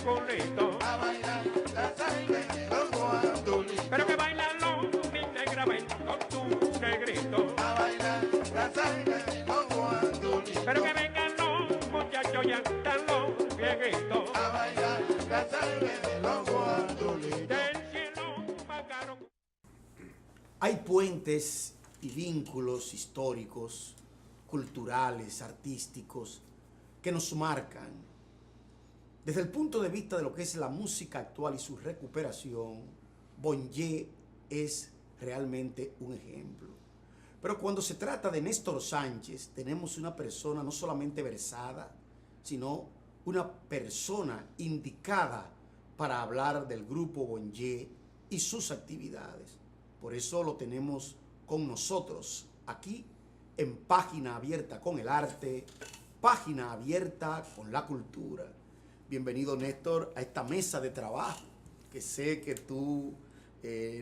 culito. A bailar la sangre, los guandulitos. Pero que bailan mi negra, ven con tu negrito. A bailar la sangre, los guandulitos. Pero que vengan los muchachos, ya están los viejitos. A bailar la sangre, los guandulitos. Del cielo pagaron. Hay puentes y vínculos históricos, culturales, artísticos, que nos marcan. Desde el punto de vista de lo que es la música actual y su recuperación, Bonje es realmente un ejemplo. Pero cuando se trata de Néstor Sánchez, tenemos una persona no solamente versada, sino una persona indicada para hablar del grupo Bonje y sus actividades. Por eso lo tenemos con nosotros aquí en Página Abierta con el Arte, Página Abierta con la Cultura. Bienvenido, Néstor, a esta mesa de trabajo, que sé que tú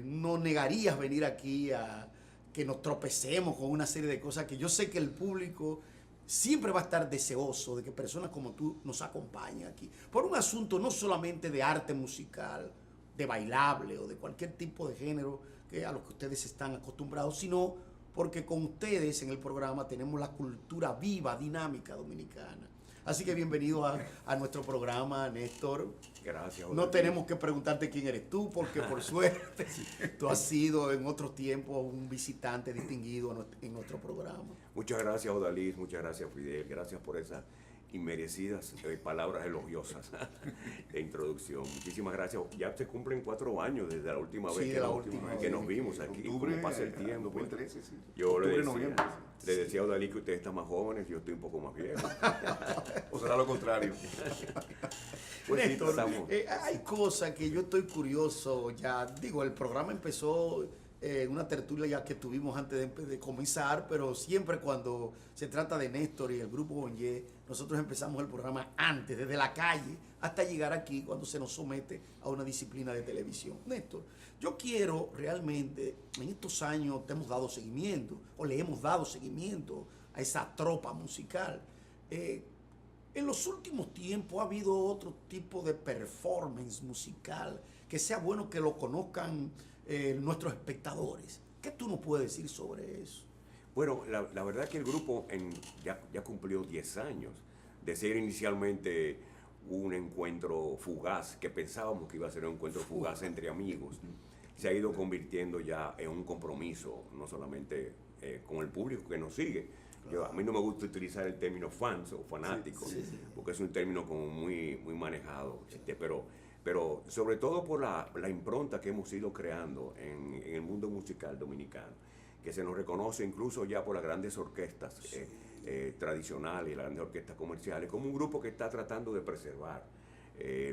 no negarías venir aquí a que nos tropecemos con una serie de cosas que yo sé que el público siempre va a estar deseoso de que personas como tú nos acompañen aquí. Por un asunto no solamente de arte musical, de bailable o de cualquier tipo de género a los que ustedes están acostumbrados, sino porque con ustedes en el programa tenemos la cultura viva, dinámica dominicana. Así que bienvenido a nuestro programa, Néstor. Gracias. No tenemos que preguntarte quién eres tú, porque por suerte tú has sido en otros tiempos un visitante distinguido en nuestro programa. Muchas gracias, Odalis, muchas gracias, Fidel. Gracias por esas inmerecidas palabras elogiosas de introducción. Muchísimas gracias. Ya se cumplen 4 años desde la última vez que nos vimos aquí. Octubre, ¿Cómo pasa el tiempo? Fue el 13, sí. Yo Octubre, le decía a Odalis que ustedes están más jóvenes, yo estoy un poco más viejo. O será lo contrario. Pues sí, Néstor, estamos. hay cosas que yo estoy curioso ya. Digo, el programa empezó una tertulia ya que tuvimos antes de comenzar, pero siempre cuando se trata de Néstor y el grupo Bonje, nosotros empezamos el programa antes, desde la calle, hasta llegar aquí cuando se nos somete a una disciplina de televisión. Néstor, yo quiero realmente, en estos años te hemos dado seguimiento, o le hemos dado seguimiento a esa tropa musical. En los últimos tiempos ha habido otro tipo de performance musical que sea bueno que lo conozcan nuestros espectadores. ¿Qué tú nos puedes decir sobre eso? Bueno, la verdad que el grupo ya cumplió 10 años de ser inicialmente un encuentro fugaz, que pensábamos que iba a ser un encuentro fugaz entre amigos. Se ha ido convirtiendo ya en un compromiso, no solamente con el público que nos sigue. A mí no me gusta utilizar el término fans o fanáticos, sí. Porque es un término como muy manejado, pero sobre todo por la impronta que hemos ido creando en el mundo musical dominicano, que se nos reconoce incluso ya por las grandes orquestas tradicionales y las grandes orquestas comerciales como un grupo que está tratando de preservar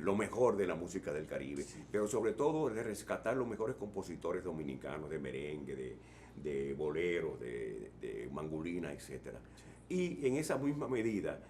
lo mejor de la música del Caribe, pero sobre todo de rescatar los mejores compositores dominicanos de merengue, de boleros, de mangulina, etc. Y en esa misma medida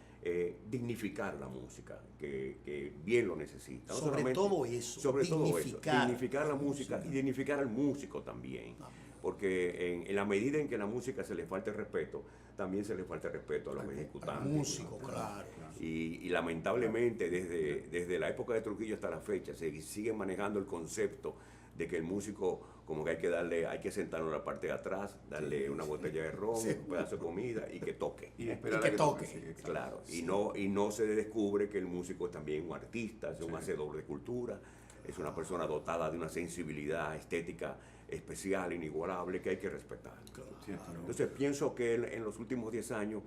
dignificar la música, que bien lo necesita. No sobre todo eso, dignificar la música y dignificar al músico también. Porque en la medida en que la música se le falta el respeto, también se le falta el respeto a los ejecutantes. Al músico, claro. Y lamentablemente desde la época de Trujillo hasta la fecha se sigue manejando el concepto de que el músico como que hay que sentarlo en la parte de atrás, darle una botella de ron, un pedazo de comida y que toque. Y esperar a que toque. Claro. Sí. Y no se descubre que el músico es también un artista, es un hacedor de cultura, es una persona dotada de una sensibilidad estética especial, inigualable, que hay que respetar. Claro. Entonces pienso que en los últimos 10 años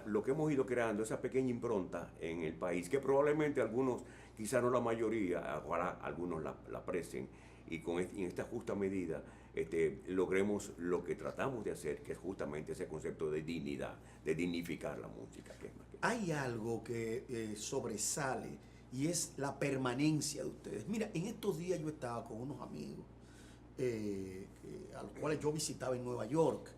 lo que hemos ido creando, esa pequeña impronta en el país, que probablemente algunos, quizá no la mayoría, ojalá algunos la aprecien, y en esta justa medida logremos lo que tratamos de hacer, que es justamente ese concepto de dignidad, de dignificar la música. Que es más que hay algo que sobresale y es la permanencia de ustedes. Mira, en estos días yo estaba con unos amigos a los cuales yo visitaba en Nueva York,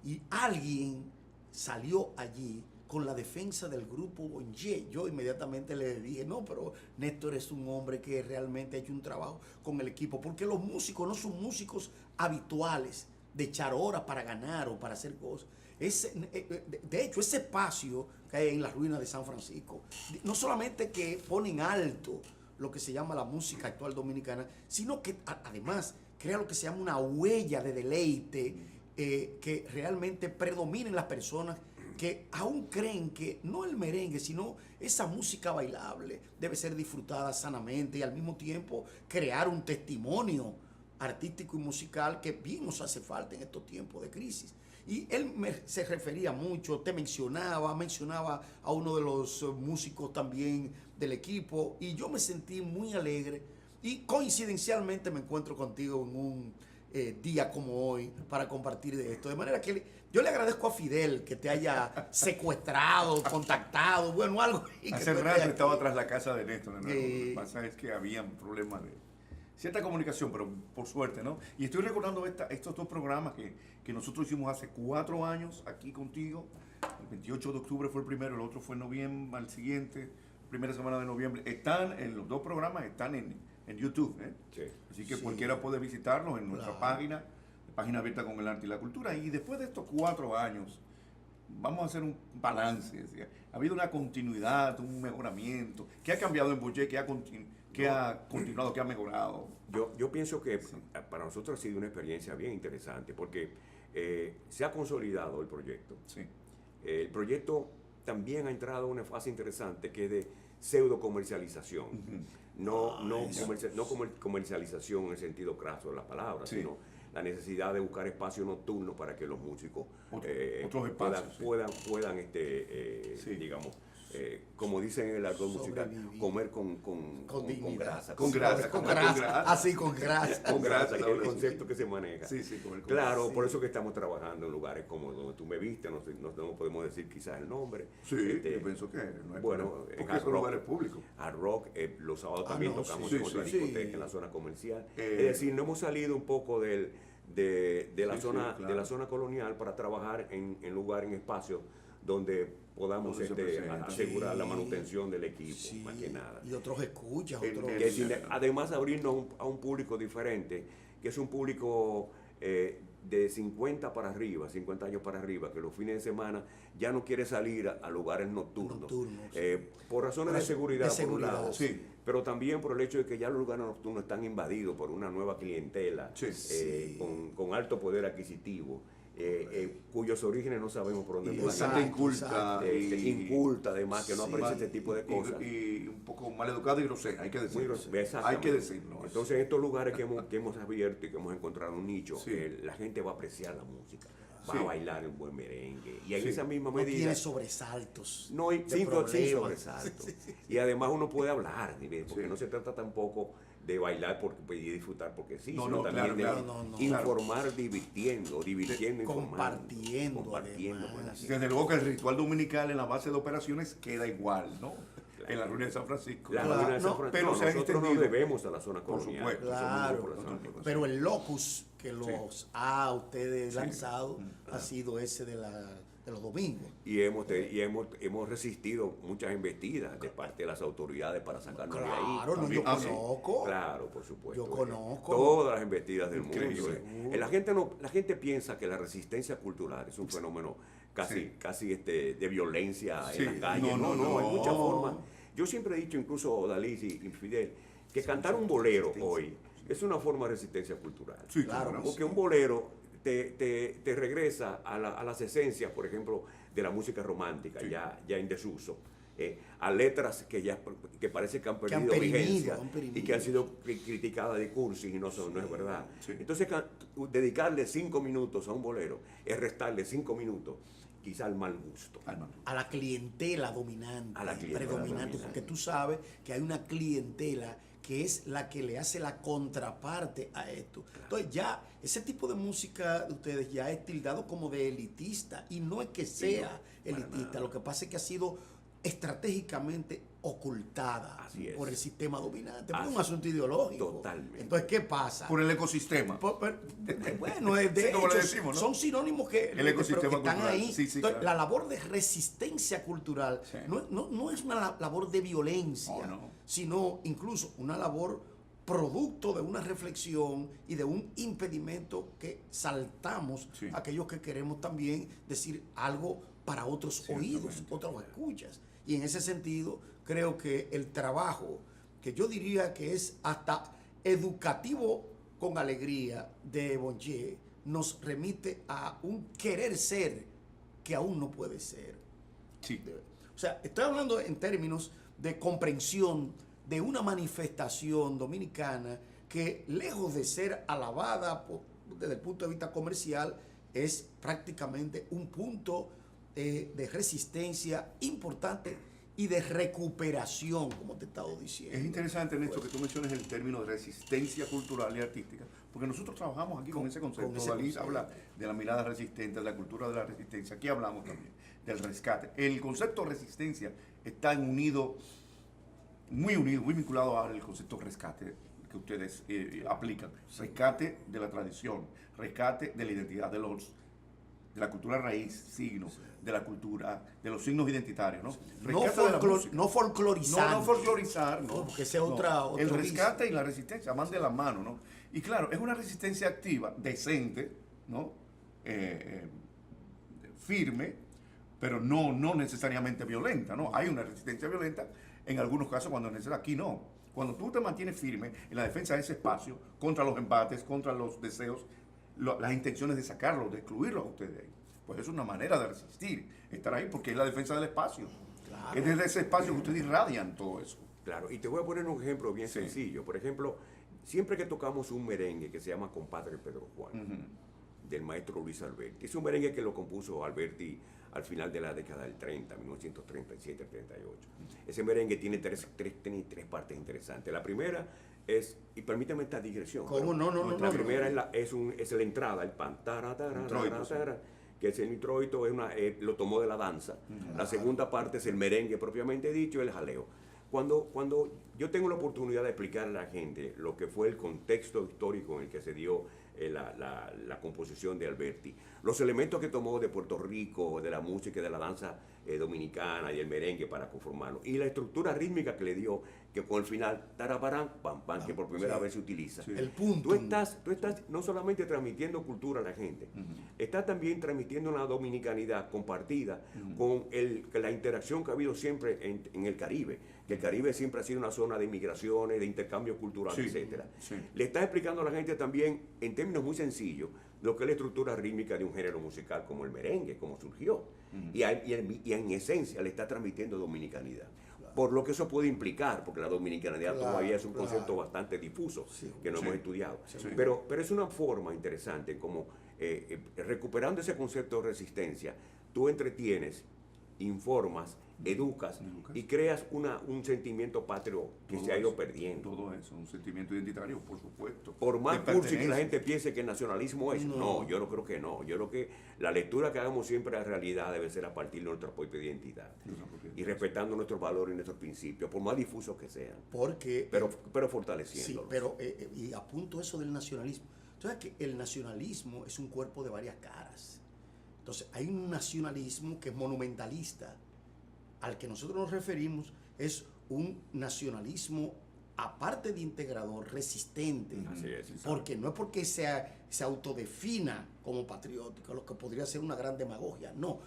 y alguien salió allí con la defensa del grupo Bonje. Yo inmediatamente le dije, no, pero Néstor es un hombre que realmente ha hecho un trabajo con el equipo, porque los músicos no son músicos habituales de echar horas para ganar o para hacer cosas. De hecho, ese espacio que hay en las ruinas de San Francisco, no solamente que ponen alto lo que se llama la música actual dominicana, sino que además crea lo que se llama una huella de deleite que realmente predomina en las personas que aún creen que no el merengue, sino esa música bailable debe ser disfrutada sanamente y al mismo tiempo crear un testimonio artístico y musical que bien nos hace falta en estos tiempos de crisis. Y él se refería mucho, te mencionaba a uno de los músicos también del equipo y yo me sentí muy alegre y coincidencialmente me encuentro contigo en un día como hoy para compartir de esto. De manera que yo le agradezco a Fidel que te haya secuestrado, contactado, bueno, algo. Hace rato estaba tras la casa de Néstor. Lo que pasa es que había un problema de cierta comunicación, pero por suerte, ¿no? Y estoy recordando estos dos programas que nosotros hicimos hace 4 años aquí contigo. El 28 de octubre fue el primero, el otro fue en noviembre, al siguiente, primera semana de noviembre. Los dos programas están en YouTube, ¿eh? Sí. Así que cualquiera puede visitarlos en nuestra página abierta con el arte y la cultura. Y después de estos 4 años, vamos a hacer un balance. ¿Sí? Ha habido una continuidad, un mejoramiento. ¿Qué ha cambiado en Boyé? ¿Qué ha continuado? ¿Qué ha mejorado? Yo pienso que para nosotros ha sido una experiencia bien interesante porque se ha consolidado el proyecto. Sí. El proyecto también ha entrado a una fase interesante que es de pseudo comercialización. No comercialización en el sentido craso de la palabra, sí, sino la necesidad de buscar espacios nocturnos para que los músicos otros espacios, puedan digamos, como dicen en el argot musical, comer con grasa. Con grasa. Así, con grasa. Con grasa, que es el concepto que se maneja. Sí, claro, por eso que estamos trabajando en lugares como donde tú me viste, no podemos decir quizás el nombre. Sí, yo pienso que no es bueno, porque son lugares públicos. Hard Rock, los sábados también tocamos en otra discoteca en la zona comercial. Es decir, no hemos salido un poco de la zona colonial para trabajar en lugares, en espacios donde podamos asegurar la manutención del equipo, más que nada. Y otros escuchas. Además, abrirnos a un público diferente, que es un público de 50 años para arriba, que los fines de semana ya no quiere salir a lugares nocturnos. Por razones de seguridad, por un lado, pero también por el hecho de que ya los lugares nocturnos están invadidos por una nueva clientela con alto poder adquisitivo. Cuyos orígenes no sabemos por dónde van. Inculta, además, que no aprecia este tipo de cosas. Y un poco mal educado y grosera, hay que decirlo. Hay que decirlo. Entonces, en estos lugares que hemos abierto y que hemos encontrado un nicho, la gente va a apreciar la música, va a bailar un buen merengue. Y en esa misma medida. No tiene sobresaltos. No hay sin sobresaltos. Y además uno puede hablar, porque no se trata tampoco de bailar y disfrutar porque sino también de informar divirtiendo, compartiendo. Desde luego que el ritual dominical en la base de operaciones queda igual, ¿no? En la reunión de San Francisco. Pero nosotros nos debemos a la zona colonial. Por supuesto. Claro, pero el locus que los ha ustedes lanzado ha sido ese de los domingos. Y hemos resistido muchas embestidas de parte de las autoridades para sacarnos de ahí. Claro, yo conozco. Claro, por supuesto. Yo conozco. Todas las embestidas del mundo. La gente piensa que la resistencia cultural es un fenómeno casi de violencia en la calle. No, hay muchas formas. Yo siempre he dicho, incluso Dalí y Fidel, que cantar un bolero hoy es una forma de resistencia cultural. Sí, claro. Porque un bolero te regresa a las esencias, por ejemplo, de la música romántica, ya en desuso, a letras que parece que han perdido vigencia y que han sido criticadas de cursis y no es verdad. Entonces, dedicarle 5 minutos a un bolero es restarle 5 minutos quizá al mal gusto. A la clientela dominante, predominante, porque tú sabes que hay una clientela que es la que le hace la contraparte a esto. Entonces ya ese tipo de música de ustedes ya es tildado como de elitista y no es que sea elitista, lo que pasa es que ha sido estratégicamente ocultada por el sistema dominante, por un asunto ideológico. Totalmente. Entonces, ¿qué pasa? Por el ecosistema. Bueno, de hecho, decimos, ¿no? son sinónimos que están cultural. ahí. Entonces, claro. La labor de resistencia cultural no es una labor de violencia, sino incluso una labor producto de una reflexión y de un impedimento que saltamos aquellos que queremos también decir algo para otros oídos, otras escuchas. Y en ese sentido, creo que el trabajo que yo diría que es hasta educativo con alegría de Bonje, nos remite a un querer ser que aún no puede ser. Sí. O sea, estoy hablando en términos de comprensión de una manifestación dominicana que, lejos de ser alabada desde el punto de vista comercial, es prácticamente un punto de resistencia importante y de recuperación, como te he estado diciendo. Es interesante, Néstor, que tú menciones el término de resistencia cultural y artística, porque nosotros trabajamos aquí con ese concepto. con ese Dalí concepto. habla de la mirada resistente, de la cultura de la resistencia. Aquí hablamos también del rescate. El concepto de resistencia está unido, muy vinculado al concepto de rescate que ustedes aplican. Rescate de la tradición, rescate de la identidad de la cultura raíz, signos, de la cultura, de los signos identitarios, ¿no? Rescate de la música. No folclorizar. No folclorizar, no. No, porque ese es otro El vicio. rescate y la resistencia van de la mano, ¿no? Y claro, es una resistencia activa, decente, ¿no? Firme, pero no necesariamente violenta, ¿no? Hay una resistencia violenta en algunos casos cuando es necesario. Aquí no. Cuando tú te mantienes firme en la defensa de ese espacio, contra los embates, contra los deseos, las intenciones de sacarlos, de excluirlos a ustedes de ahí, pues es una manera de resistir, estar ahí, porque es la defensa del espacio. Claro. Es desde ese espacio que ustedes irradian todo eso. Claro, y te voy a poner un ejemplo bien sencillo. Por ejemplo, siempre que tocamos un merengue que se llama Compadre Pedro Juan, del maestro Luis Alberti, es un merengue que lo compuso Alberti al final de la década del 30, 1937-38. Ese merengue tiene tres partes interesantes. La primera es, y permítame esta digresión. ¿Cómo? No. La primera es la entrada, el pan, que es el introito, lo tomó de la danza. La segunda parte es el merengue propiamente dicho, el jaleo. Cuando yo tengo la oportunidad de explicarle a la gente lo que fue el contexto histórico en el que se dio la composición de Alberti, los elementos que tomó de Puerto Rico, de la música y de la danza dominicana y el merengue para conformarlo, y la estructura rítmica que le dio, que con el final, taraparán, pam, pam, que por primera vez se utiliza. El punto. Tú estás no solamente transmitiendo cultura a la gente, estás también transmitiendo una dominicanidad compartida con la interacción que ha habido siempre en el Caribe, que el Caribe siempre ha sido una zona de migraciones, de intercambio cultural, etcétera. Sí. Le estás explicando a la gente también, en términos muy sencillos, lo que es la estructura rítmica de un género musical como el merengue, como surgió. Y en esencia le está transmitiendo dominicanidad. Por lo que eso puede implicar, porque la dominicanidad todavía es un concepto bastante difuso que no hemos estudiado. Pero es una forma interesante como recuperando ese concepto de resistencia, tú entretienes, informas, educas y creas un sentimiento patrio que Todo se ha ido eso, perdiendo. Todo eso, un sentimiento identitario, por supuesto. Por más de cursi que la pertenencia. gente piense que el nacionalismo es, no, yo no creo que no. Yo creo que la lectura que hagamos siempre a realidad debe ser a partir de nuestra propia identidad y respetando nuestros valores y nuestros principios, por más difusos que sean, Porque... pero fortaleciéndolos. Sí, pero y apunto eso del nacionalismo. Entonces, que el nacionalismo es un cuerpo de varias caras. Entonces, hay un nacionalismo que es monumentalista, al que nosotros nos referimos es un nacionalismo, aparte de integrador, resistente. Así es, Porque no es porque se autodefina como patriótico, lo que podría ser una gran demagogia. No,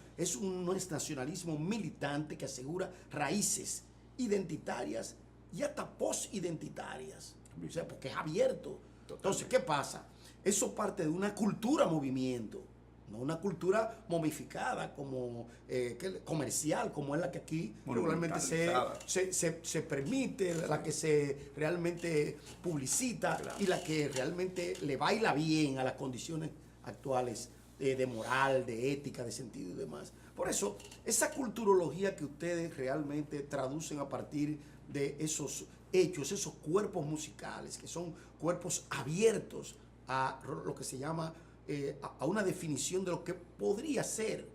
no es nacionalismo militante que asegura raíces identitarias y hasta posidentitarias. O sea, porque es abierto. Entonces, ¿qué pasa? Eso parte de una cultura movimiento, no una cultura momificada como comercial, como es la que aquí regularmente se permite, la que se realmente publicita y la que realmente le baila bien a las condiciones actuales de moral, de ética, de sentido y demás. Por eso, esa culturología que ustedes realmente traducen a partir de esos hechos, esos cuerpos musicales, que son cuerpos abiertos a lo que se llama a una definición de lo que podría ser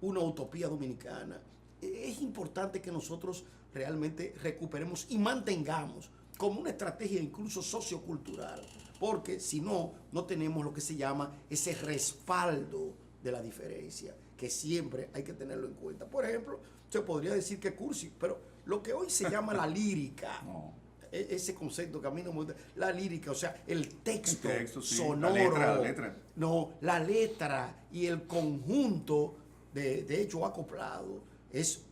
una utopía dominicana. Es importante que nosotros realmente recuperemos y mantengamos como una estrategia incluso sociocultural, porque si no, no tenemos lo que se llama ese respaldo de la diferencia, que siempre hay que tenerlo en cuenta. Por ejemplo, se podría decir que cursi, pero lo que hoy se llama la lírica, ese concepto que a mí no me gusta, la lírica, o sea, el texto Sí, sonoro, la letra. no, la letra y el conjunto de hecho acoplado es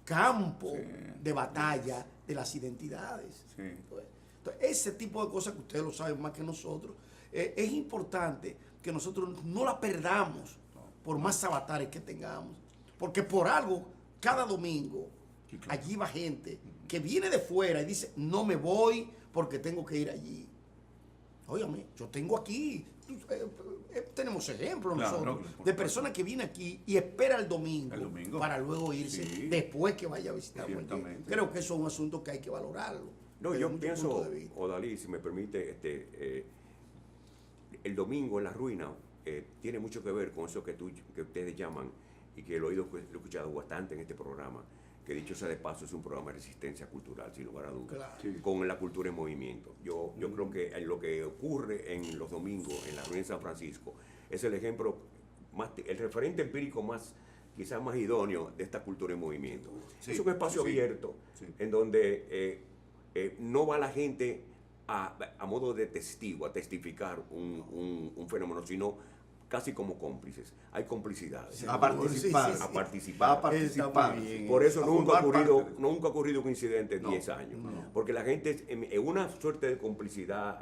campo Sí. de batalla de las identidades. Sí. Entonces, ese tipo de cosas que ustedes lo saben más que nosotros, es importante que nosotros no la perdamos por más avatares que tengamos. Porque por algo, cada domingo, Sí, claro. allí va gente que viene de fuera y dice, no me voy porque tengo que ir allí. Óigame, yo tengo aquí, tenemos ejemplos Claro, nosotros, por de supuesto. personas que vienen aquí y espera el domingo para luego irse Sí. después que vaya a visitar. Ciertamente. Creo que eso es un asunto que hay que valorarlo. No, desde yo muchos pienso, puntos de vista. Odalí, si me permite, el domingo en la ruina tiene mucho que ver con eso que ustedes llaman y que lo he escuchado bastante en este programa, que dicho sea de paso es un programa de resistencia cultural, sin lugar a dudas, Claro. Sí. con la cultura en movimiento. Yo creo que lo que ocurre en los domingos en la ruina de San Francisco es el ejemplo, el referente empírico quizás más idóneo de esta cultura en movimiento. Sí, Es un espacio sí, abierto sí. en donde no va la gente a modo de testigo, a testificar un fenómeno, sino casi como cómplices. Hay complicidades. Sí. A participar. Sí, sí, A sí. participar. Va a participar. Está muy bien. Por eso A nunca ha formar ocurrido, parte de- nunca ha ocurrido un incidente en No, 10 años. no. Porque la gente en una suerte de complicidad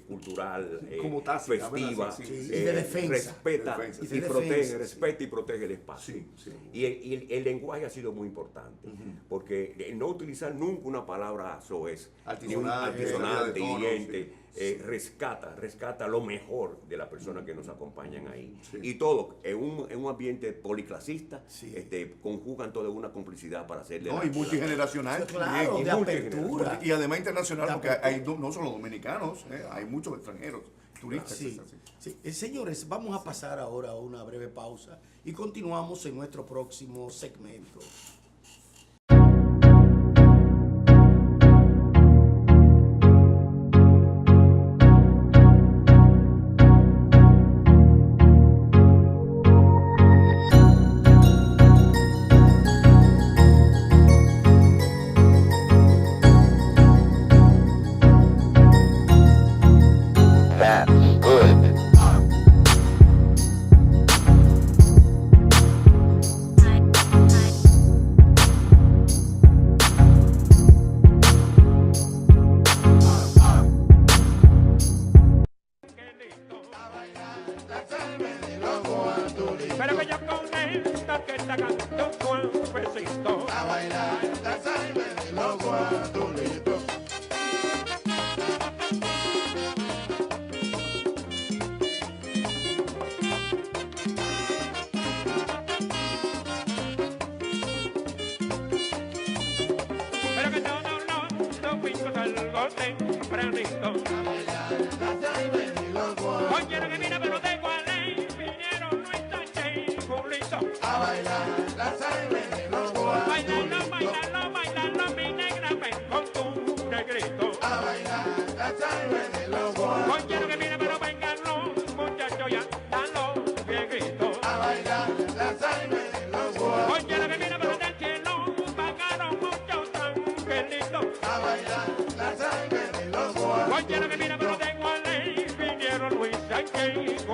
cultural, Como tácita, festiva, ¿verdad? Sí, sí, sí. Y de defensa. respeta De defensa. Y de y protege, defensa, sí. respeta y protege el espacio. Sí, sí. Y el lenguaje ha sido muy importante, porque el no utilizar nunca una palabra soez, ni un Altisonante, altisonante, de tono, hiriente, sí. rescata lo mejor de la persona que nos acompañan ahí. Sí. Y todo, en un ambiente policlasista, Sí. conjugan toda una complicidad para hacerle No, y multigeneracional. Claro, también. de y multigeneracional. apertura. Y además internacional, De porque apertura. hay no solo dominicanos, hay muchos extranjeros, turistas. Sí, es así. sí. Señores, vamos a pasar ahora a una breve pausa y continuamos en nuestro próximo segmento. That's good. Pero que yo con esta que está cantando suavecito. A bailar la salve de los guandulitos. Pero que todos los picos algo tempranito. Oye, lo que mira, pero tengo a ley, vinieron no está Julito. A bailar la salve de los guandulitos. Bailalo, mi negra, ven con tu negrito. A bailar la salve de los Oye, lo guandulitos. que mira, pero vengan los muchachos ya, dan los viejitos. A bailar la salve de los guandulitos. Oye, lo que mira, pero del cielo pagaron muchos angelitos. A bailar la salve de los guandulitos. Oye, lo que mira, pero tengo a ley, vinieron Luis Sánchez y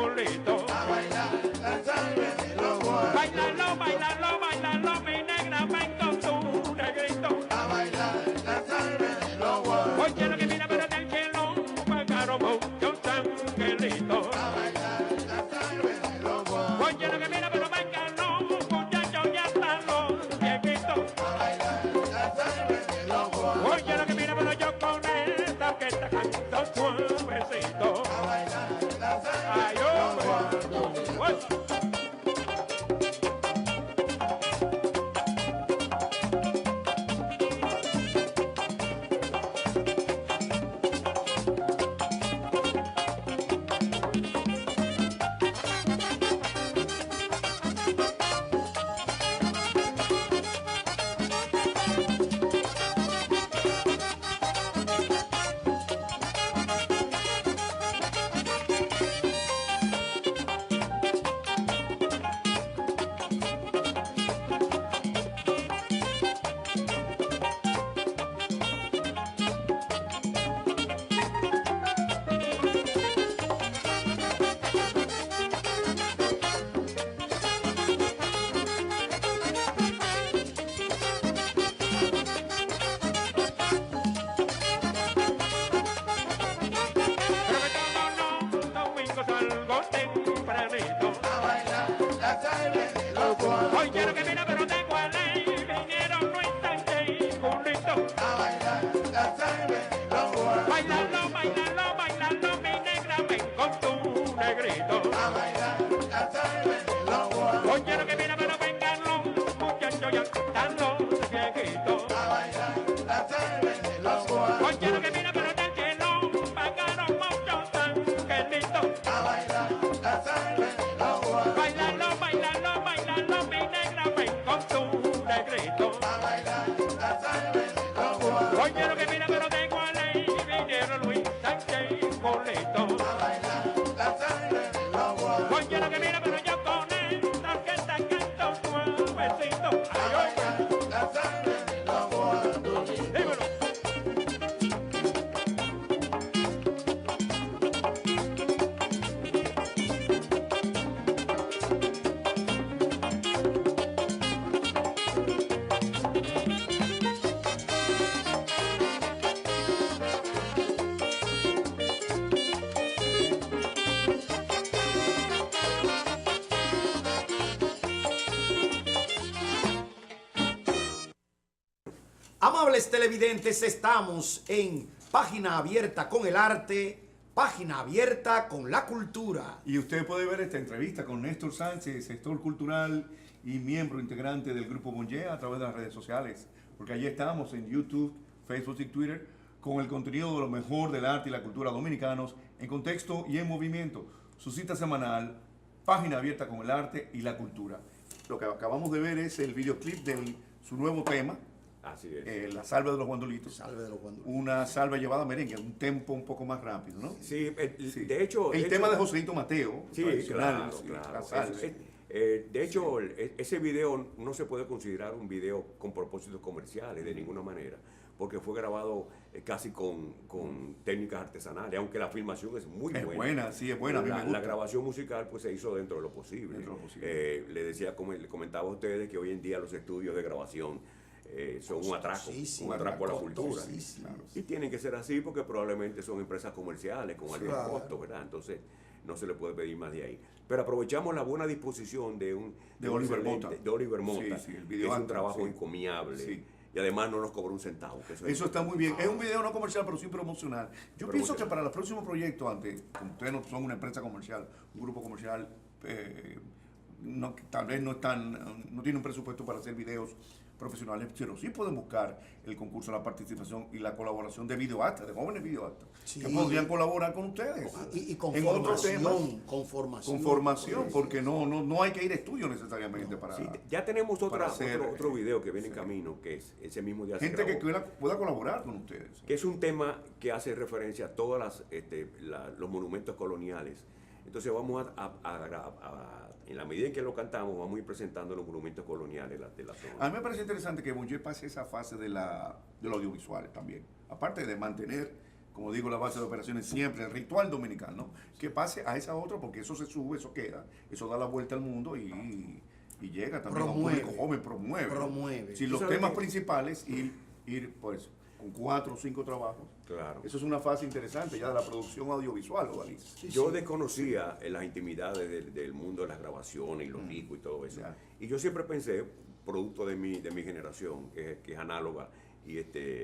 Oye lo que mira, pero tengo a ley, vinieron no instante, culito. a bailar la sangre de los guandules, Bailalo, bailalo, bailalo, mi negra, ven con tu negrito. a bailar la sangre de los guandules, Oye lo que mira, pero vengan los muchachos, ya están los viejitos. a bailar la sangre de los guandules, Oye lo que mira, pero del cielo pagaron muchos angelitos. a bailar la sangre de los guandules, Bailalo, bailalo, bailalo, mi negra, ven con tu negrito. a bailar la sangre de los guandules, Oye lo que mira, pero tengo a ley, vinieron Luis Sánchez y Colito. a bailar la sangre de los guandules, Oye lo que mira, pero yo con esta orquesta canto suavecito. Ay, oye, la sangre de los guandules. dímelo. Amables televidentes, estamos en Página Abierta con el Arte, Página Abierta con la Cultura. Y usted puede ver esta entrevista con Néstor Sánchez, gestor cultural y miembro integrante del Grupo Bonje a través de las redes sociales. Porque allí estamos en YouTube, Facebook y Twitter con el contenido de lo mejor del arte y la cultura dominicanos en contexto y en movimiento. Su cita semanal, Página Abierta con el Arte y la Cultura. Lo que acabamos de ver es el videoclip de su nuevo tema, Así es. La Salva de los Guandulitos. Salve de los guandules. Una salva llevada a merengue, un tempo un poco más rápido, ¿no? Sí, Sí. de hecho... el tema de Joséito Mateo, Sí, tradicional, claro, sí, claro. la salsa. De hecho, ese video no se puede considerar un video con propósitos comerciales de ninguna manera, porque fue grabado casi con técnicas artesanales, aunque la filmación es muy Es buena. buena, sí, es buena, a mí me gusta. La grabación musical pues se hizo dentro de lo posible. Dentro de lo posible. Le decía, como le comentaba a ustedes, que hoy en día los estudios de grabación son un atraco a la cultura. Costosísimo. Y tienen que ser así porque probablemente son empresas comerciales con altos Claro. costos, ¿verdad? Entonces no se le puede pedir más de ahí. Pero aprovechamos la buena disposición de un Oliver excelente- Mota. de Oliver Mota, Sí, sí, el que video es un antes, trabajo sí. encomiable. Sí. Y además no nos cobró un centavo. Que Eso está muy bien. Es un video no comercial, pero sí promocional. Yo pienso Promocional. que para los próximos proyectos, antes, como ustedes no son una empresa comercial, un grupo comercial, tal vez no tiene un presupuesto para hacer videos profesionales, pero sí pueden buscar el concurso, la participación y la colaboración de videoartistas, de jóvenes videoartistas, Sí. que podrían colaborar con ustedes. Y con en otros temas, formación, con formación. con formación, porque no hay que ir a estudios necesariamente para... Sí, ya tenemos para hacer, otro video que viene sí. en camino, que es ese mismo día. se gente que grabó, pueda colaborar con ustedes. que es un tema que hace referencia a todos los monumentos coloniales. Entonces vamos en la medida en que lo cantamos, vamos a ir presentando los monumentos coloniales de la zona. A mí me parece interesante que Bonje pase esa fase de lo audiovisual también. Aparte de mantener, como digo, la base de operaciones siempre, el ritual dominicano, que pase a esa otra, porque eso se sube, eso queda, eso da la vuelta al mundo y llega también a un Promueve. público joven, promueve. ¿no? Promueve. Si Tú los sabes temas que- principales, ir pues con 4 o 5 trabajos. Claro. Eso es una fase interesante ya de la producción audiovisual, Odalys. Yo desconocía las intimidades del mundo de las grabaciones y los discos y todo eso. Ya. Y yo siempre pensé, producto de mi generación, que es análoga y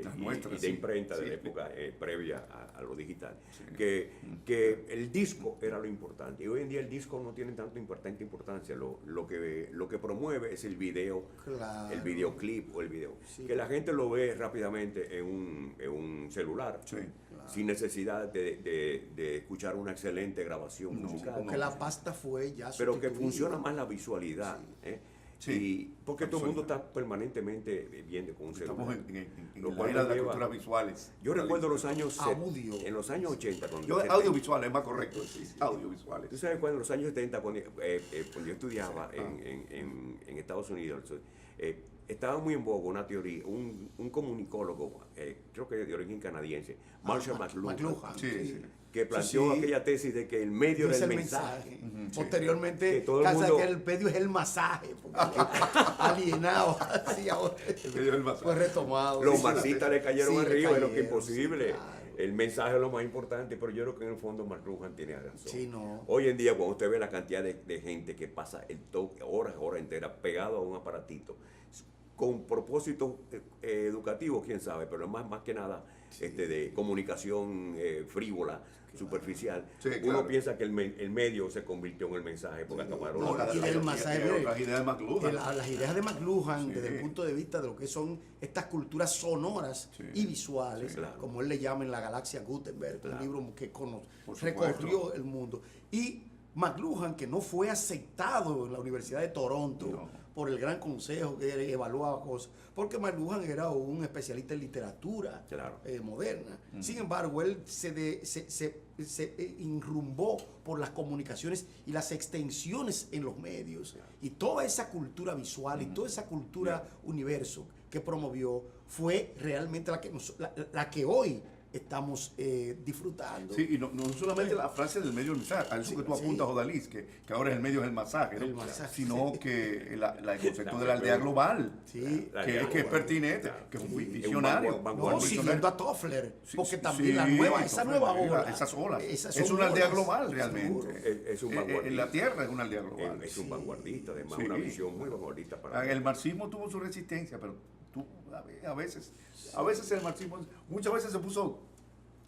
Las nuestras, de sí. imprenta de Sí. la época previa a lo digital, que el disco era lo importante. Y hoy en día el disco no tiene tanta importancia. Lo que promueve es el video, Claro. el videoclip o el video. Sí. Que la gente lo ve rápidamente en un celular. Sí. Sin necesidad de escuchar una excelente grabación musical. Porque la pasta fue ya Pero que sustituida. funciona más la visualidad. ¿eh? Sí, Y porque todo el mundo absolutamente. está permanentemente viendo con un celular. Estamos en Lo la cual era de nos las lleva- culturas visuales. Yo recuerdo los años Audio. en los años 80 cuando Yo, audiovisuales, es más correcto decir, audiovisuales. Tú sabes cuando en los años 70 cuando yo estudiaba en Estados Unidos estaba muy en boga una teoría, un comunicólogo, creo que de origen canadiense, Marshall McLuhan, Sí, sí. que planteó Sí. aquella tesis de que el medio Es del el mensaje. Ujú, sí. Posteriormente, Que todo el casi mundo- que el medio es el masaje, porque alienado, así ahora El medio del masaje. fue retomado. Los Sí, marxistas le cayeron sí, arriba, pero que cayeron, imposible. sí, claro. el mensaje es lo más importante, pero yo creo que en el fondo McLuhan tiene razón. Sí, no. Hoy en día, cuando usted ve la cantidad de gente que pasa horas enteras pegado a un aparatito, con propósitos educativos, quién sabe, pero más que nada de comunicación frívola, superficial. Sí, Uno claro. piensa que el medio se convirtió en el mensaje porque acaparó No, la- y del mensaje, las ideas de McLuhan. las ideas de McLuhan, Sí. desde el punto de vista de lo que son estas culturas sonoras Sí. y visuales, Sí, claro. como él le llama en La Galaxia Gutenberg, Claro. un libro que Por supuesto. recorrió el mundo. Y McLuhan, que no fue aceptado en la Universidad de Toronto No. por el Gran Consejo que evaluaba cosas, porque McLuhan era un especialista en literatura Claro. moderna. Sin embargo, él se enrumbó por las comunicaciones y las extensiones en los medios. Y toda esa cultura visual y toda esa cultura universo que promovió fue realmente la que hoy estamos disfrutando. Sí, y no solamente la frase del medio del mensaje, a eso que tú apuntas, Odalis, que ahora el medio es el masaje, ¿no? El masaje, sino que el concepto de la aldea global, Sí. La que aldea es global. pertinente, Claro. que es un Sí. visionario. Es un No, vanguardista. siguiendo a Toffler, Sí, porque sí, también esa Toffler, nueva mira, ola. esas olas. esas Es son una aldea olas, global seguro. realmente. Es un vanguardista. En la Tierra es una aldea global. Es un vanguardista, además, Sí. una visión muy vanguardista para El marxismo tuvo su resistencia, pero a veces el marxismo muchas veces se puso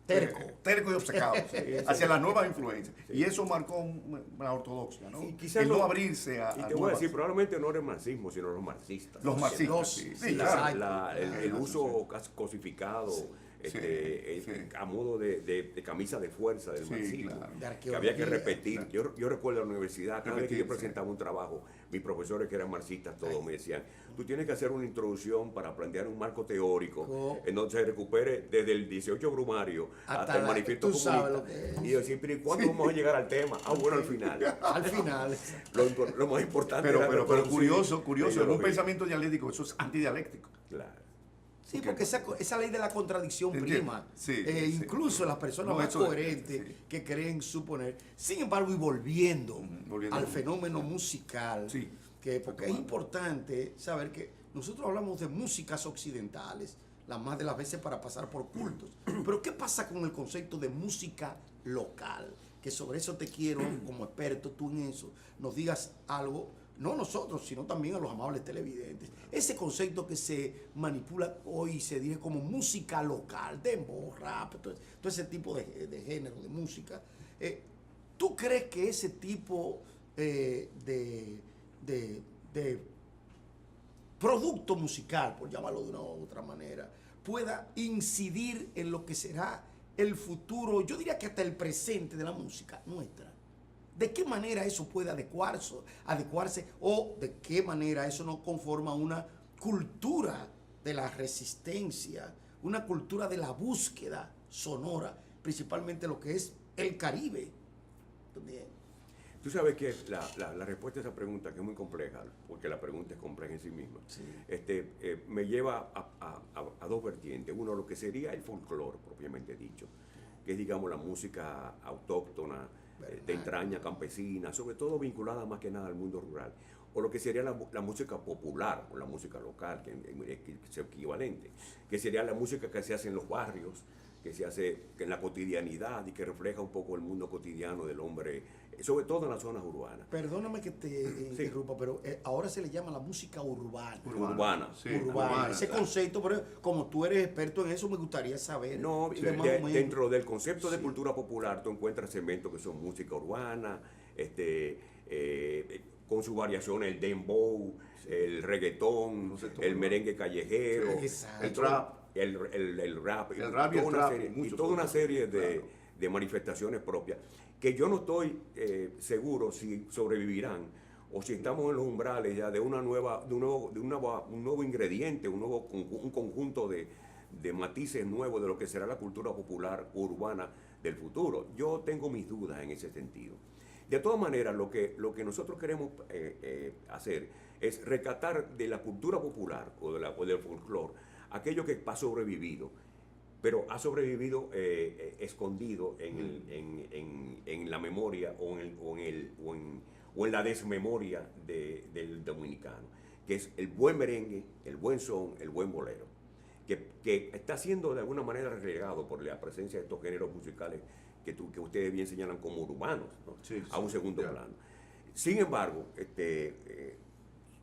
terco y obcecado hacia las nuevas influencias. Y eso marcó una ortodoxia, ¿no? Y quizás el no no- abrirse a Y te voy a nuevas- decir, probablemente no era el marxismo, sino los marxistas. los marxistas. Los- Sí, sí, claro. exacto. El uso cosificado sí. a modo de camisa de fuerza del Sí, marxismo, claro. De que había que arqueología. repetir. Yo recuerdo en la universidad, cada vez que yo Repetir, sí. presentaba un trabajo, mis profesores que eran marxistas todos me decían, tú tienes que hacer una introducción para plantear un marco teórico Co- en donde se recupere desde el 18 Brumario Hasta hasta el la- manifiesto tú sabes comunista. lo que es. Y yo decía, pero ¿y cuándo vamos a llegar al tema? Ah, bueno, al final. Al final. Lo más importante Pero, era pero reproducir curioso, la en un ideología. pensamiento dialéctico, eso es antidialéctico. Claro. Sí, porque esa ley de la contradicción ¿Entiendes? prima. Sí, Incluso las personas No, más eso es, coherentes sí. que creen suponer. Sin embargo, y volviendo volviendo. al fenómeno musical, Sí, porque es importante saber que nosotros hablamos de músicas occidentales, las más de las veces para pasar por cultos. Pero ¿qué pasa con el concepto de música local? Que sobre eso te quiero, como experto tú en eso, nos digas algo, no nosotros, sino también a los amables televidentes. Ese concepto que se manipula hoy y se dice como música local, dembow, rap, todo ese tipo de género de música. ¿Tú crees que ese tipo de producto musical, por llamarlo de una u otra manera, pueda incidir en lo que será el futuro, yo diría que hasta el presente de la música nuestra? ¿De qué manera eso puede adecuarse o de qué manera eso nos conforma una cultura de la resistencia, una cultura de la búsqueda sonora, principalmente lo que es el Caribe? Tú sabes que la respuesta a esa pregunta, que es muy compleja, porque la pregunta es compleja en sí misma, Sí. me lleva a dos vertientes. Uno, lo que sería el folclore, propiamente dicho, que es, digamos, la música autóctona, de entraña campesina, sobre todo vinculada más que nada al mundo rural. O lo que sería la música popular, o la música local, que es equivalente, que sería la música que se hace en los barrios, que se hace en la cotidianidad y que refleja un poco el mundo cotidiano del hombre, sobre todo en las zonas urbanas. Perdóname que te interrumpa, pero ahora se le llama la música urbana. Urbana. Sí, Urbana. Ese claro. concepto, pero como tú eres experto en eso, me gustaría saber. No, de más o menos. dentro del concepto de cultura popular tú encuentras segmentos que son música urbana, con sus variaciones, el dembow, el reggaetón, No sé, todo el lo- merengue callejero, Sí, exacto. El trap. el rap, El rap y el trap, y mucho toda una todo. serie Claro. de manifestaciones propias que yo no estoy seguro si sobrevivirán o si estamos en los umbrales ya de un nuevo ingrediente, un conjunto de matices nuevos de lo que será la cultura popular urbana del futuro. Yo tengo mis dudas en ese sentido. De todas maneras, lo que nosotros queremos hacer es rescatar de la cultura popular o del folclore aquello que ha sobrevivido, pero ha sobrevivido escondido en la memoria o en la desmemoria del dominicano, que es el buen merengue, el buen son, el buen bolero. que está siendo de alguna manera relegado por la presencia de estos géneros musicales que ustedes bien señalan como urbanos, ¿no? Sí, a un sí, segundo ya. plano. Sin embargo,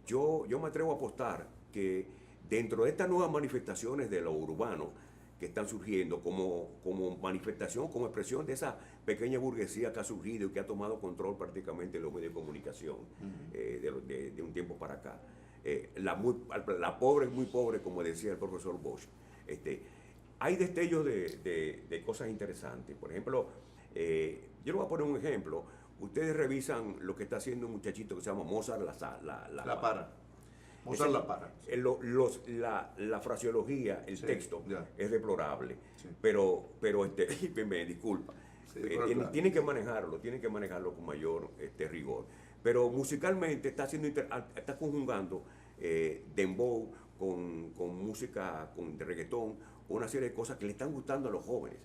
yo me atrevo a apostar que dentro de estas nuevas manifestaciones de lo urbano que están surgiendo como manifestación, como expresión de esa pequeña burguesía que ha surgido y que ha tomado control prácticamente de los medios de comunicación de un tiempo para acá. La pobre es muy pobre, como decía el profesor Bosch. Hay destellos de cosas interesantes. Por ejemplo, yo les voy a poner un ejemplo. Ustedes revisan lo que está haciendo un muchachito que se llama Mozart La Para. Mozart La Para. La fraseología, el Sí, texto, ya. es deplorable. Sí. Pero me disculpa. Sí, pero claro. Tienen que manejarlo con mayor rigor. Pero musicalmente está conjugando dembow con música, de reggaetón, una serie de cosas que le están gustando a los jóvenes.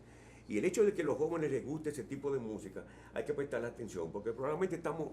Y el hecho de que a los jóvenes les guste ese tipo de música, hay que prestarle atención, porque probablemente estamos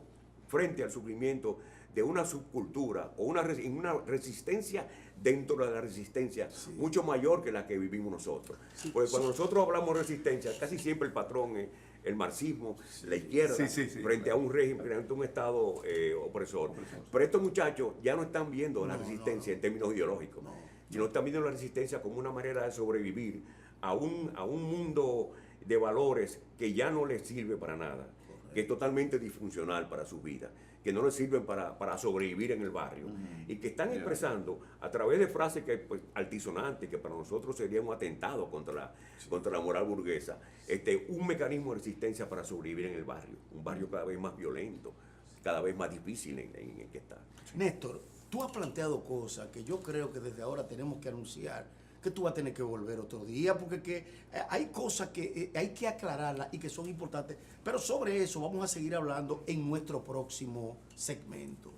frente al surgimiento de una subcultura o una resistencia dentro de la resistencia, mucho mayor que la que vivimos nosotros. Porque cuando nosotros hablamos de resistencia, casi siempre el patrón es el marxismo, la izquierda, frente a un régimen, frente a un Estado opresor. Pero estos muchachos ya no están viendo la resistencia en términos ideológicos, sino están viendo la resistencia como una manera de sobrevivir a un mundo de valores que ya no les sirve para nada, que es totalmente disfuncional para su vida, que no les sirven para sobrevivir en el barrio, y que están expresando a través de frases que altisonantes, que para nosotros sería un atentado contra la moral burguesa, un mecanismo de resistencia para sobrevivir en el barrio, un barrio cada vez más violento, cada vez más difícil en el que está. Néstor, tú has planteado cosas que yo creo que desde ahora tenemos que anunciar, que tú vas a tener que volver otro día, porque hay cosas que hay que aclararlas y que son importantes, pero sobre eso vamos a seguir hablando en nuestro próximo segmento.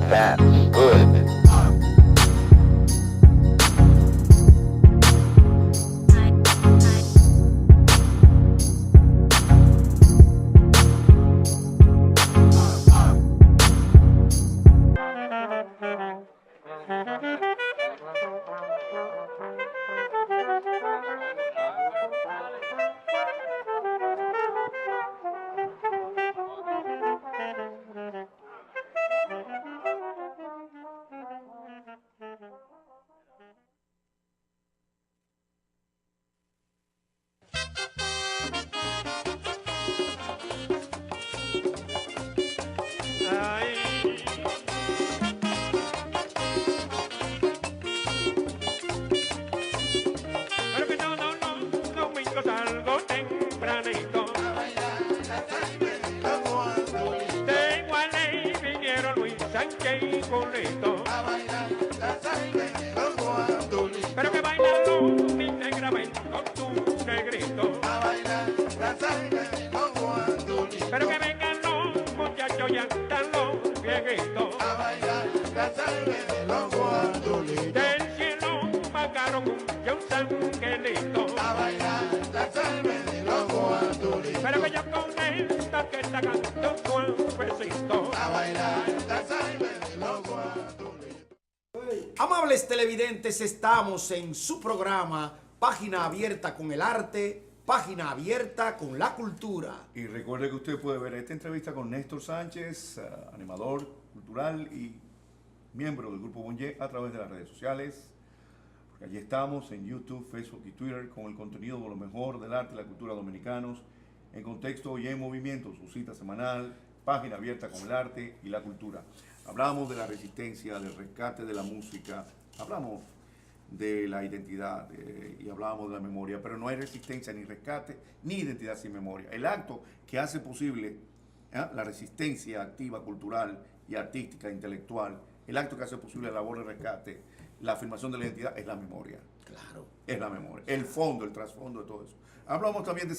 That's good. Ay. Pero que todos los domingos salgo tempranito. Tengo a Ley, vinieron Luis Sánchez y Julito. Pero que bailan mi negra, ven con tu negrito. Pero que vengan los muchachos, ya están los viejitos. Del cielo bajaron un angelito. Pero que yo con esta que está cantando suavecito. Amables televidentes, estamos en su programa Página Abierta con el Arte, Página Abierta con la Cultura. Y recuerde que usted puede ver esta entrevista con Néstor Sánchez, animador cultural y miembro del Grupo Bonje, a través de las redes sociales. Porque allí estamos en YouTube, Facebook y Twitter con el contenido de lo mejor del arte y la cultura dominicanos, en contexto y en movimiento, su cita semanal, Página Abierta con el Arte y la Cultura. Hablamos de la resistencia, del rescate de la música, hablamos de la identidad y hablábamos de la memoria, pero no hay resistencia ni rescate ni identidad sin memoria. El acto que hace posible la resistencia activa, cultural y artística, intelectual, el acto que hace posible la labor de rescate, la afirmación de la identidad es la memoria. Claro. Es la memoria, el fondo, el trasfondo de todo eso. Hablamos también de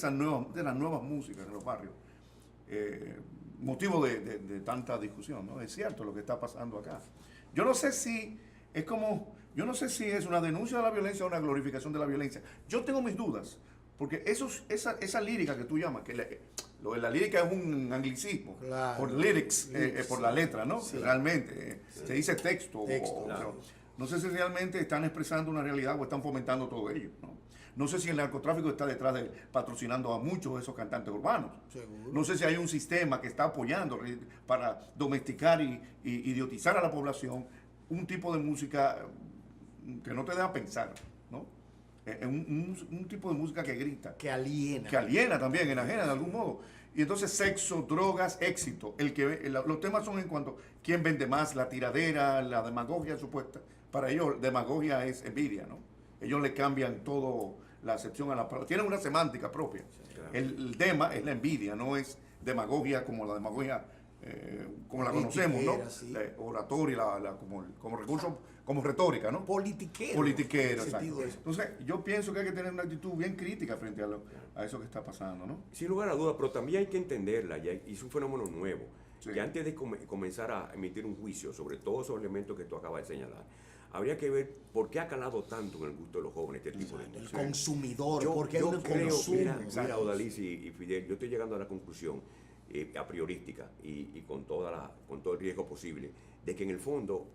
las nuevas músicas en los barrios. motivo de tanta discusión, ¿no? Es cierto lo que está pasando acá. Yo no sé si es una denuncia de la violencia o una glorificación de la violencia. Yo tengo mis dudas, porque esa lírica que tú llamas, lo de la lírica es un anglicismo, Claro. por lyrics, por la letra, ¿no? Sí. Realmente, se dice texto. Claro. No sé si realmente están expresando una realidad o están fomentando todo ello, ¿no? No sé si el narcotráfico está detrás de patrocinando a muchos de esos cantantes urbanos. Seguro. No sé si hay un sistema que está apoyando para domesticar y idiotizar a la población un tipo de música que no te deja pensar, ¿no? Un tipo de música que grita, Que aliena. que aliena también, enajena de algún modo. Y entonces sexo, drogas, éxito. Los temas son en cuanto quién vende más, la tiradera, la demagogia supuesta. Para ellos demagogia es envidia, ¿no? Ellos le cambian todo la acepción a la palabra. Tienen una semántica propia. claro. El dema es la envidia, no es demagogia como la demagogia como la conocemos, ¿no? Sí. La oratoria, como recurso, como retórica, ¿no? Politiquero. Politiquero, en el sentido exacto. de eso. Entonces, yo pienso que hay que tener una actitud bien crítica frente a eso que está pasando, ¿no? Sin lugar a dudas, pero también hay que entenderla, y es un fenómeno nuevo, Sí. que antes de comenzar a emitir un juicio sobre todos esos elementos que tú acabas de señalar, habría que ver por qué ha calado tanto en el gusto de los jóvenes este tipo de El música. consumidor, Yo porque hay un creo, consumo. mira, Odalys y Fidel, yo estoy llegando a la conclusión a priorística y con todo el riesgo posible, de que en el fondo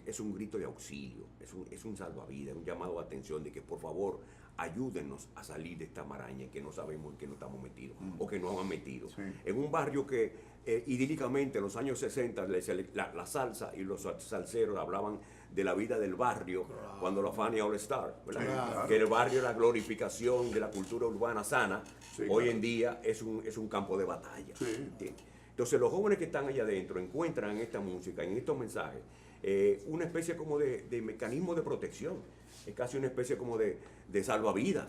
es un grito de auxilio, es un salvavidas, un llamado de atención de que por favor ayúdennos a salir de esta maraña que no sabemos en qué nos estamos metidos o que nos han metido. Sí. En un barrio que idílicamente en los años 60 la salsa y los salseros hablaban de la vida del barrio cuando la Fania All Star, ¿verdad? Sí, claro. Que el barrio era la glorificación de la cultura urbana sana. Sí, Hoy claro. en día es un campo de batalla. Sí. ¿Entiendes? Entonces los jóvenes que están allá adentro encuentran en esta música, en estos mensajes, una especie como de mecanismo de protección. Es casi una especie como de salvavidas,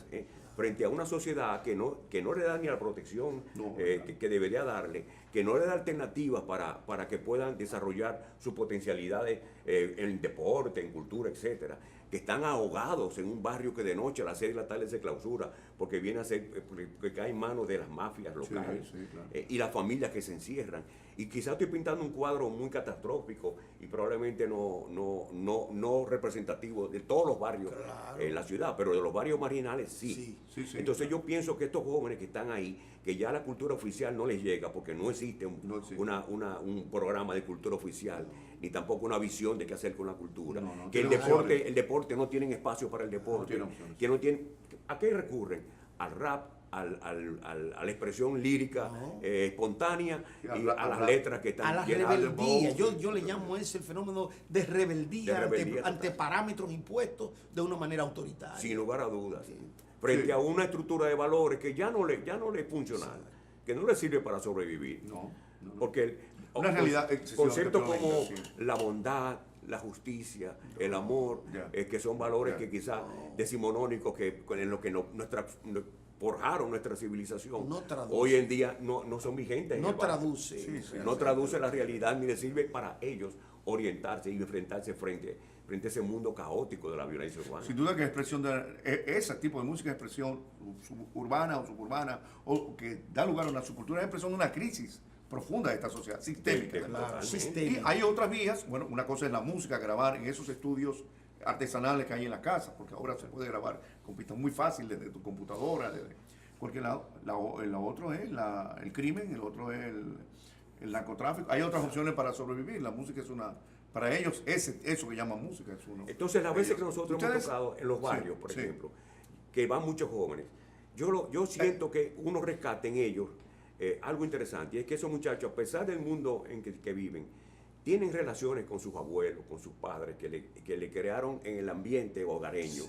frente a una sociedad que no le da ni la protección No, que debería darle, que no le da alternativas para que puedan desarrollar sus potencialidades en deporte, en cultura, etcétera, que están ahogados en un barrio que de noche a las 6 de la tarde se clausura porque viene a ser, porque cae en manos de las mafias locales sí, claro. y las familias que se encierran. Y quizás estoy pintando un cuadro muy catastrófico y probablemente no representativo de todos los barrios en la ciudad, pero de los barrios marginales sí. Sí, sí, Entonces claro. yo pienso que estos jóvenes que están ahí, que ya la cultura oficial no les llega porque no existe No existe. un programa de cultura oficial, ni tampoco una visión de qué hacer con la cultura. No, no que tiene opciones. el deporte no tienen espacio para el deporte. No tiene opciones. Que no tienen, ¿a qué recurren? Al rap, a la expresión lírica espontánea Y y a las letras que están A la llenas de rebeldía. voz. Yo le llamo ese el fenómeno de rebeldía, De rebeldía ante total. parámetros impuestos de una manera autoritaria. sin lugar a dudas, frente Sí. a una estructura de valores que ya no le funciona, que no le sirve para sobrevivir. No. Porque Una realidad excesiva conceptos que como sí. la bondad, la justicia, el amor, Ya. que son valores Ya. que quizás decimonónicos en lo que forjaron nuestra civilización, No traduce. hoy en día no son vigentes. en No el barrio. traduce. Sí, sí. No traduce la realidad ni le sirve para ellos orientarse y enfrentarse frente a ese mundo caótico de la violencia urbana. Sin duda que expresión ese tipo de música es expresión urbana o suburbana o que da lugar a una subcultura, es expresión de una crisis profunda de esta sociedad, sistémica. Sí, además. totalmente. Y Sistémica. hay otras vías, bueno, una cosa es la música, grabar en esos estudios artesanales que hay en la casa, porque ahora se puede grabar con pistas muy fácil desde tu computadora, desde cualquier lado. La otro es el crimen, el otro es el narcotráfico. Hay otras opciones para sobrevivir. La música es una, para ellos, eso que llaman música es uno. Entonces, las veces que Ellos. nosotros Ustedes- hemos tocado en los barrios, Sí, por sí. ejemplo, que van muchos jóvenes, yo siento que uno rescata en ellos algo interesante, y es que esos muchachos, a pesar del mundo en que viven, tienen relaciones con sus abuelos, con sus padres, que le crearon en el ambiente hogareño.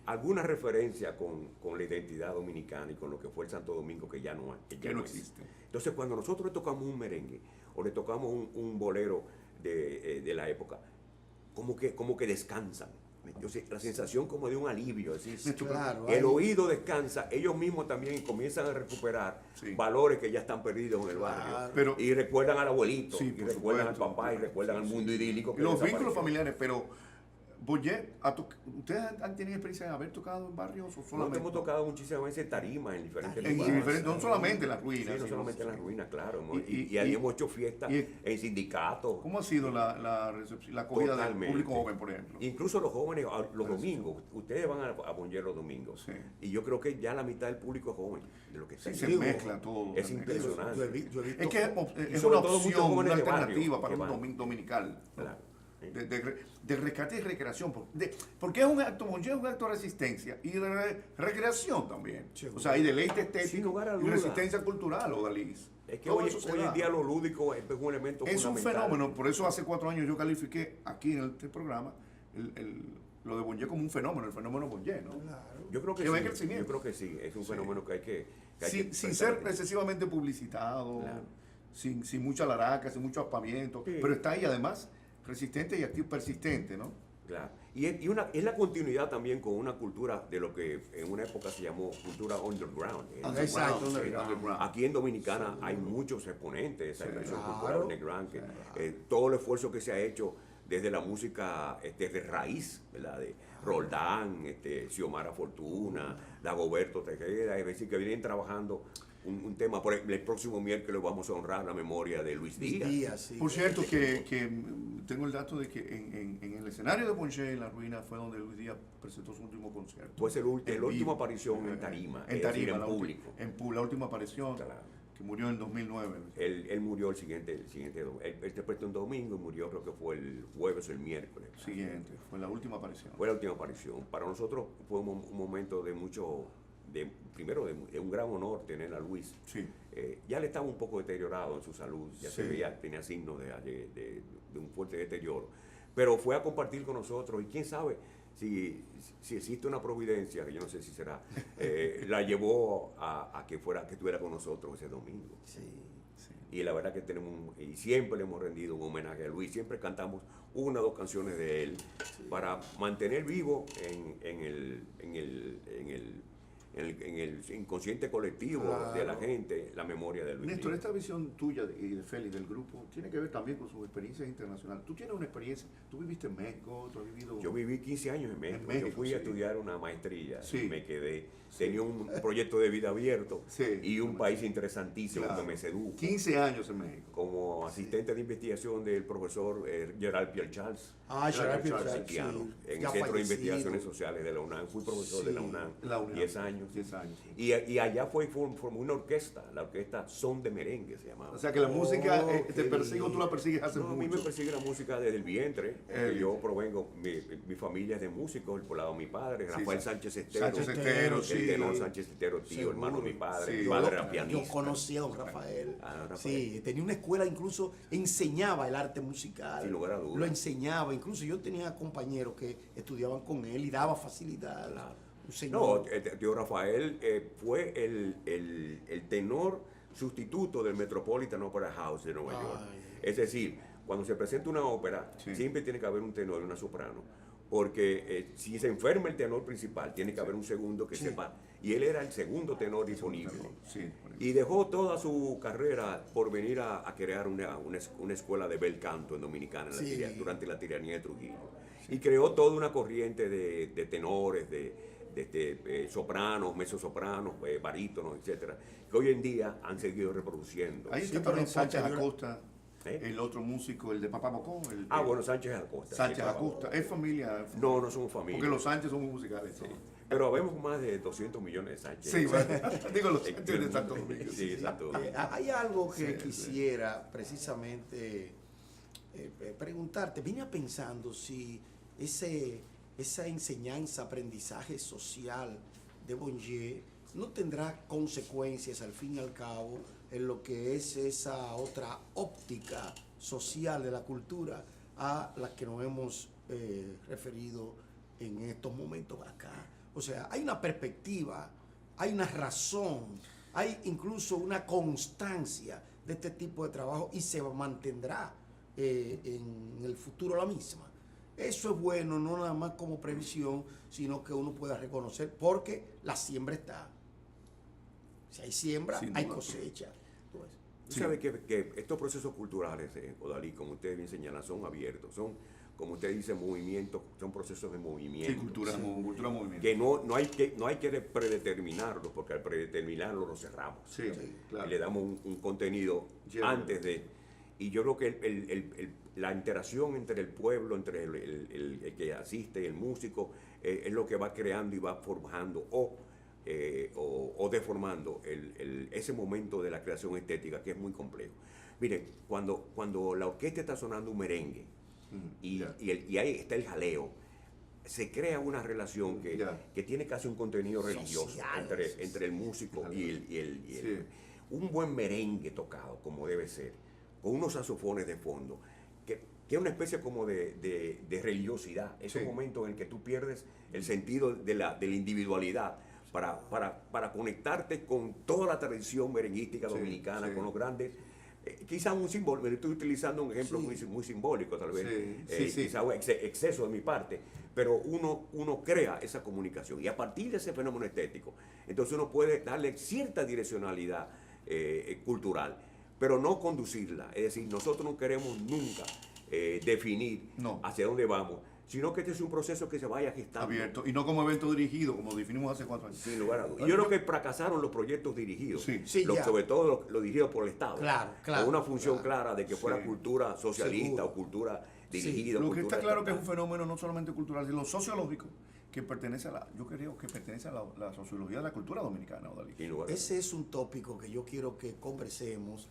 Alguna referencia con la identidad dominicana y con lo que fue el Santo Domingo, que ya no es. existe. Entonces, cuando nosotros le tocamos un merengue o le tocamos un bolero de la época, como que descansan. Entonces, la sensación como de un alivio. Es decir, Claro, el hay- oído descansa, ellos mismos también comienzan a recuperar Sí. valores que ya están perdidos en el barrio. Claro. Pero- y recuerdan al abuelito, Sí, y por recuerdan supuesto. al papá, y recuerdan al mundo idílico. Y que los desapareció. vínculos familiares, pero Boyé, ¿ustedes han tenido experiencia de haber tocado en barrios o Nosotros solamente? hemos tocado muchísimas veces tarimas en diferentes En lugares. diferentes, no solamente en las Sí, ruinas. no sino- solamente en las ruinas, claro. Y- Y ahí y- hemos hecho fiestas y- en sindicatos. ¿Cómo ha sido la acogida del Totalmente. público joven, por ejemplo? Incluso los jóvenes, los domingos, ustedes van a Bonje los domingos. Sí. Y yo creo que ya la mitad del público es joven, de lo que está Sí, se ahí. mezcla todo. Es se mezcla. impresionante. Yo he visto, Es que Y es sobre una todo muchos opción, una jóvenes de barrio alternativa para que un van. dominical. ¿no? Claro. De rescate y recreación. Porque es un acto, Monje es un acto de resistencia y de recreación también. Sí, O sea, hay deleite Sin estético lugar a y duda. resistencia cultural, Odalís. Es que Todo hoy, eso se hoy da. en día lo lúdico es un elemento Es un fundamental. fenómeno, por eso hace 4 años yo califiqué aquí en este programa lo de Bonje como un fenómeno, el fenómeno Bonje, ¿no? Yo creo que Que va en sí, crecimiento. yo creo que sí, es un Sí. fenómeno que hay que hay Sin que ser prestar atención. excesivamente publicitado, Claro. sin mucha laraca, sin mucho aspamiento, Sí. pero está ahí además resistente y activo, persistente, ¿no? Claro. Es la continuidad también con una cultura de lo que en una época se llamó cultura underground. Exacto, Sí, underground. Aquí en Dominicana hay muchos exponentes de esa expresión Claro. cultural underground, que todo el esfuerzo que se ha hecho desde la música de raíz, ¿verdad? De Roldán, Xiomara Fortuna, Dagoberto Tejeda, es decir, que vienen trabajando un tema. Por el próximo miércoles vamos a honrar la memoria de Luis Díaz. días, sí. Por cierto, que tengo el dato de que en el escenario de Bonje, en la ruina, fue donde Luis Díaz presentó su último concierto. Fue la En última vivo. aparición en tarima, En es decir, tarima, en la público. la última aparición, Claro. que murió en 2009. Él murió el siguiente él te prestó un domingo y murió, creo que fue el jueves o el miércoles. Siguiente, fue la última aparición. Fue la última aparición. Para nosotros fue un momento de mucho, primero de un gran honor tener a Luis. Sí. Ya le estaba un poco deteriorado en su salud, ya se Sí. veía, tenía signos de un fuerte deterioro. Pero fue a compartir con nosotros y quién sabe si existe una providencia, que yo no sé si será, la llevó a que estuviera con nosotros ese domingo. Sí. Y la verdad que y siempre le hemos rendido un homenaje a Luis, siempre cantamos una o dos canciones de él para mantener vivo en el inconsciente colectivo de la Claro. gente la memoria de Luis Néstor, Díaz. esta visión tuya y de Félix, del grupo, tiene que ver también con sus experiencias internacionales. Tú tienes una experiencia, tú viviste en México, tú has vivido... Yo viví 15 años en México. México, Yo fui sí. a estudiar una maestría Sí. y me quedé. Tenía un proyecto de vida abierto Sí. y un país interesantísimo Claro. que me sedujo. 15 años en México. Como asistente de investigación del profesor Gerald Pierre Charles. Ah, Gerard Pierre Charles Charles, Siquiano, sí, en el ya Centro de fallecido. Investigaciones Sociales de la UNAM. Fui profesor de la Sí. UNAM, La UNAM. 10 años. 10 años. Y allá formó una orquesta, la orquesta Son de Merengue se llamaba. O sea que la música te qué persigue o tú la persigues hace No, a mí me mucho. persigue la música desde el vientre, porque El- yo provengo, mi familia es de músicos, por lado de mi padre, Sí, Rafael sí. Sánchez Estero, Sánchez Estero, el sí. tenor Sánchez Estero, tío, Seguro. hermano de mi padre, Sí. mi padre era pianista. Yo conocí a don Rafael. Ah, Rafael. Sí, tenía una escuela, incluso enseñaba el arte musical. Sin lugar a dudas. Lo enseñaba. Incluso yo tenía compañeros que estudiaban con él y daba facilidad. Claro. Un No, señor. tío Rafael fue el tenor sustituto del Metropolitan Opera House de Nueva York. Ay. Es decir, cuando se presenta una ópera, Sí. siempre tiene que haber un tenor y una soprano. Porque si se enferma el tenor principal, tiene que haber un segundo que sepa. Y él era el segundo tenor disponible. Sí, por eso. Y dejó toda su carrera por venir a crear una escuela de bel canto en Dominicana Sí. durante la tiranía de Trujillo. Y creó toda una corriente de tenores, sopranos, mezzosopranos, barítonos, etcétera, que hoy en día han seguido reproduciendo. Ahí Sí, está pero también Sánchez posterior- Acosta, ¿Eh? el otro músico, el de Papá Mocón. Bueno, Sánchez Acosta. Sánchez sí, claro. Acosta. Es familia. No somos familia. Porque los Sánchez son muy musicales. Sí. Pero habemos más de 200 millones de Sánchez. Sí, bueno, digo los En Sánchez el de Santo mundo. Domingo. Sí, exacto. Hay algo que Sí, sí. quisiera precisamente preguntarte. Vine pensando si esa enseñanza, aprendizaje social de Bonje no tendrá consecuencias al fin y al cabo en lo que es esa otra óptica social de la cultura a la que nos hemos referido en estos momentos acá. O sea, hay una perspectiva, hay una razón, hay incluso una constancia de este tipo de trabajo y se mantendrá en el futuro la misma. Eso es bueno, no nada más como previsión, sino que uno pueda reconocer, porque la siembra está. Si hay siembra, Sin hay duda. cosecha. Pues, Tú sabes que estos procesos culturales, Odalí, como ustedes bien señalan, son abiertos, son como usted dice, movimientos, son procesos de movimiento. Sí, cultura movimiento. Que no hay que predeterminarlo, porque al predeterminarlo lo cerramos. Sí, claro. Y le damos un contenido Lleva. antes de. Y yo creo que la interacción entre el pueblo, entre el que asiste y el músico, es lo que va creando y va forjando o deformando ese momento de la creación estética, que es muy complejo. Miren, cuando la orquesta está sonando un merengue y ahí está el jaleo, se crea una relación que tiene casi un contenido religioso Social. entre el músico y un buen merengue tocado, como debe ser, con unos saxofones de fondo, que es una especie como de religiosidad, esos momentos en que tú pierdes el sentido de la individualidad para conectarte con toda la tradición merenguística dominicana, con los grandes. Quizás un símbolo, estoy utilizando un ejemplo muy simbólico, tal vez, quizás un exceso de mi parte, pero uno crea esa comunicación y a partir de ese fenómeno estético, entonces uno puede darle cierta direccionalidad cultural, pero no conducirla. Es decir, nosotros no queremos nunca definir hacia dónde vamos, sino que este es un proceso que se vaya gestando. Abierto, y no como evento dirigido, como definimos hace 4 años. Sin lugar a dudas. Yo creo que fracasaron los proyectos dirigidos, ya. sobre todo los dirigidos por el Estado. Claro. Con una función clara de que fuera cultura socialista Seguro. o cultura dirigida. Lo que está cultura claro que es estatal. un fenómeno no solamente cultural, sino sociológico, que pertenece yo creo que pertenece a la sociología de la cultura dominicana, Odalí. Sin lugar a dudas. Ese es un tópico que yo quiero que conversemos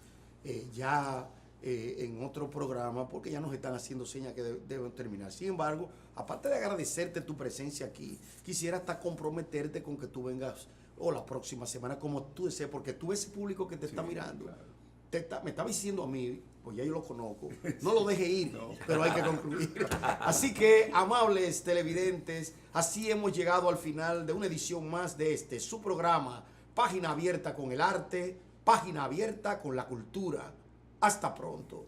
ya en otro programa, porque ya nos están haciendo señas que deben terminar. Sin embargo, aparte de agradecerte tu presencia aquí, quisiera hasta comprometerte con que tú vengas la próxima semana, como tú desees, porque tú ese público que te está mirando, claro. me estaba diciendo a mí, pues ya yo lo conozco, no lo deje ir, pero hay que concluir. Así que, amables televidentes, así hemos llegado al final de una edición más de su programa, Página Abierta con el Arte, Página Abierta con la Cultura. Hasta pronto.